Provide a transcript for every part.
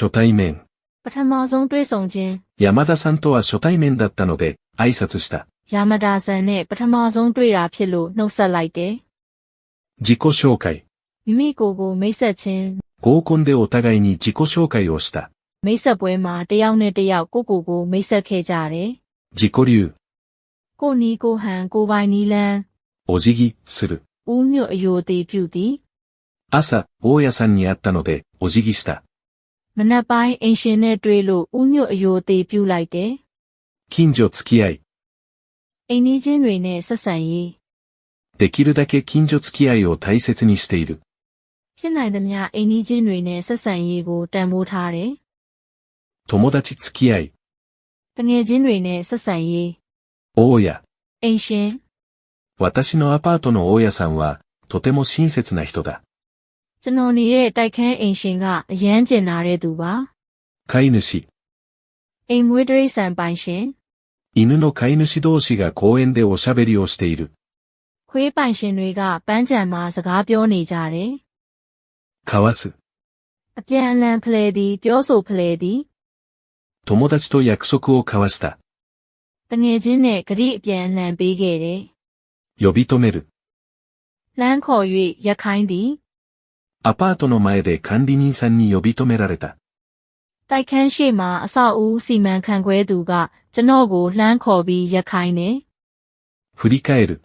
初対面。ပထမဆုံးတွေ့ဆုံခြင်း 山田さんとは初対面だったので、挨拶した。ယာမဒါဆန်နဲ့ပထမဆုံးတွေ့တာဖြစ်လို့နှုတ်ဆက်လိုက်တယ်。自己紹介。မိမိကိုယ်ကိုမိတ်ဆက်ခြင်း合コンでお互いに自己紹介をした。မိတ်ဆက်ပွဲမှာတယောက်နဲ့တယောက်ကိုယ့်ကိုယ်မိတ်ဆက်ခဲ့ကြတယ်。自己流。ကိုယ်နီးကိုယ်ဟန်ကိုယ်ပိုင်နီးလန်းお辞儀する。ဦးညွတ်အယိုသေးပြုသည်。朝、大家さんに会ったので、お辞儀した。မနက်ပိုင်းအိမ်ရှင်နဲ့တွေ့လို့ဦးညွတ်အယိုသေးပြုလိုက်တယ်。近所付き合い。အိမ်နီးချင်းတွေနဲ့ဆက်ဆံရေး。できるだけ近所付き合いを大切にしている。ဖြစ်နိုင်သမျှအိမ်နီးချင်းတွေနဲ့ဆက်ဆံရေးကိုတန်ဖိုးထားတယ်။ 友達付き合い。တငယ်ချင်းတွေနဲ့ဆက်ဆံရေး。大家。အိမ်ရှင်。私のアパートの大家さんは、とても親切な人だ。ကျွန်တော်နေတဲ့တိုက်ခန်းအိမ်ရှင်ကအရမ်းကျင်နာတဲ့သူပါ။ 飼い主。အိမ်မွေးတိရစ္ဆာန်ပိုင်ရှင်。犬の飼い主同士が公園でおしゃべりをしている。ခွေးပိုင်ရှင်တွေကပန်းခြံမှာစကားပြောနေကြတယ်。交わす。အပြန်အလှန်ဖလှယ်သည်ပြောဆိုဖလှယ်သည်。友達と約束を交わした。တငယ်ချင်းနဲ့ဂတိအပြန်အလှန်ပေးခဲ့တယ်။ 呼び止める。လှမ်းခေါ်၍ရက်ခိုင်းသည်。アパートの前で管理人さんに呼び止められた。တိုက်ခန်းရှိမှာအဆောက်အဦစီမံခန့်ခွဲသူကကျွန်တော်ကိုလှမ်းခေါ်ပြီးရက်ခိုင်းတယ်。振り返る。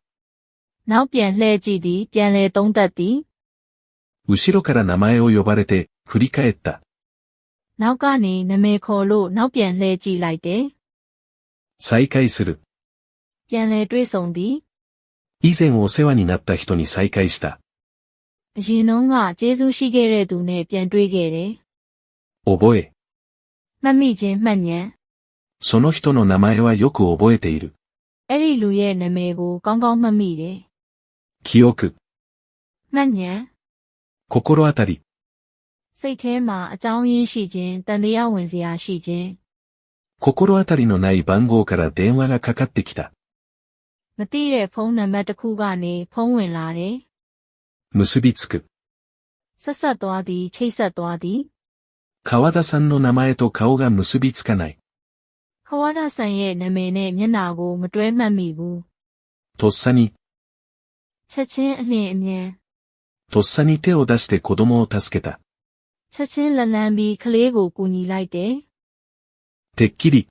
နောက်ပြန်လှည့်ကြည့်သည်ပြန်လဲသုံးသပ်သည်。後ろから名前を呼ばれて、振り返った。နောက်ကနေနာမည်ခေါ်လို့နောက်ပြန်လှည့်ကြည့်လိုက်တယ်。再会する。ပြန်လဲတွေ့ဆုံသည်。以前お世話になった人に再会した。အရင်တုန်းကကျေးဇူးရှိခဲ့တဲ့သူနဲ့ပြန်တွေ့ခဲ့တယ်。覚え。မှတ်မိခြင်းမှတ်ဉာဏ်。その人の名前はよく覚えている。အဲ့ဒီလူရဲ့နာမည်ကိုကောင်းကောင်းမှတ်မိတယ်။ 記憶。မှတ်ဉာဏ်。心当たり。စိတ်ထဲမှာအကြောင်းရင်းရှိခြင်းတန်တရားဝင်စရာရှိခြင်း。心当たりのない番号から電話がかかってきた。မသိတဲ့ဖုန်းနံပါတ်တစ်ခုကနေဖုန်းဝင်လာတယ်。結びつく。ဆက်ဆက်သွားသည်ချိတ်ဆက်သွားသည်。川田さんの名前と顔が結びつかない。川田さんရဲ့နာမည်နဲ့မျက်နှာကိုမတွဲမှတ်မိဘူး။ とっさに。ချက်ချင်းအလင်းအမြန်。とっさに手を出して子供を助けた。ချက်ချင်းလက်လန်းပြီးကလေးကိုကူညီလိုက်တယ်。てっきり。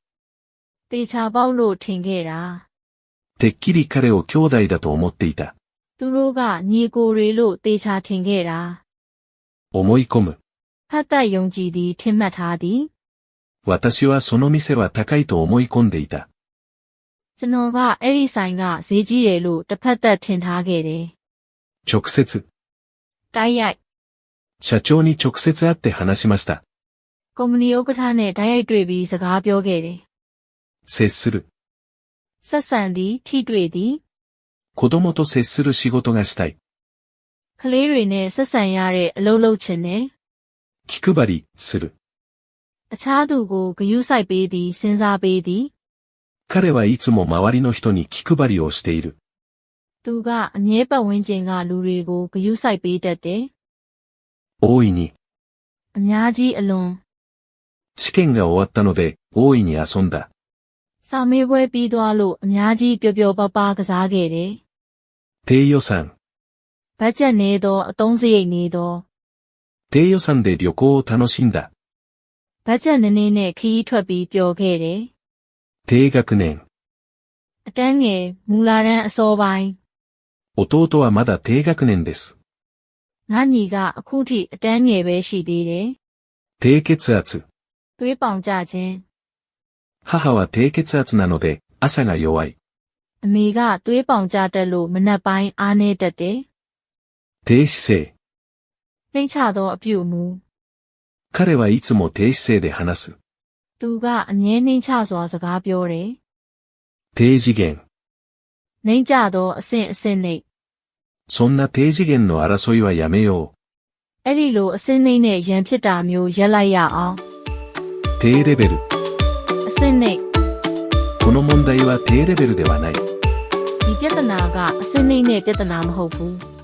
တေချာပေါက်လို့ထင်ခဲ့တာ။ てっきり彼を兄弟だと思っていた。သူတို့ကညီကိုတွေလို့တေချာထင်ခဲ့တာ။ 思い込む。ဖတ်တတ်ယုံကြည်သည်ထင်မှတ်ထားသည်。私はその店は高いと思い込んでいた。ကျွန်တော်ကအဲ့ဒီဆိုင်ကဈေးကြီးတယ်လို့တစ်ဖက်သက်ထင်ထားခဲ့တယ်。直接。တိုက်ရိုက်。社長に直接会って話しました。ကုမ္ပဏီဥက္ကဋ္ဌနဲ့တိုက်ရိုက်တွေ့ပြီးစကားပြောခဲ့တယ်。接する。ဆက်ဆံသည်ထိတွေ့သည်。子供と接する仕事がしたい。ကလေးတွေနဲ့ဆက်ဆံရတဲ့အလုပ်လုပ်ချင်တယ်。気配りする。အခြားသူကိုဂရုစိုက်ပေးသည်စဉ်းစားပေးသည်。彼はいつも周りの人に気配りをしている。သူကအမြဲပတ်ဝန်းကျင်ကလူတွေကိုဂရုစိုက်ပေးတတ်တယ်။ 大いに。အများကြီးအလွန်。試験が終わったので、大いに遊んだ。စာမေးပွဲပြီးသွားလို့အများကြီးပျော်ပျော်ပါးပါးကစားခဲ့တယ်。低予算。ဘတ်ဂျက်နေသောအသုံးစရိတ်နေသော。低予算で旅行を楽しんだ。ဘတ်ဂျက်နည်းနည်းနဲ့ခရီးထွက်ပြီးပျော်ခဲ့တယ်。低学年。အတန်းငယ်မူလာတန်းအစောပိုင်း。弟はまだ低学年です。ငါညီကအခုထိအတန်းငယ်ပဲရှိသေးတယ်。低血圧。သွေးပေါင်ကျခြင်း。母は低血圧なので、朝が弱い。အမေကသွေးပေါင်ကျတတ်လို့မနက်ပိုင်းအားနည်းတတ်တယ်。低姿勢。နှိမ့်ချသောအပြုအမူ。彼はいつも低姿勢で話す。သူကအမြဲနှိမ့်ချစွာစကားပြောတယ်。低次元。နှိမ့်ကျသောအဆင့်အဆင့်နှိမ့်。そんな低次元の争いはやめよう。အဲ့ဒီလိုအဆင့်နှိမ့်နဲ့ရန်ဖြစ်တာမျိုးရပ်လိုက်ရအောင်。低レベル。အဆင့်နှိမ့်。この問題は低レベルではない。ဒီပြဿနာကအဆင့်နှိမ့်နဲ့ပြဿနာမဟုတ်ဘူး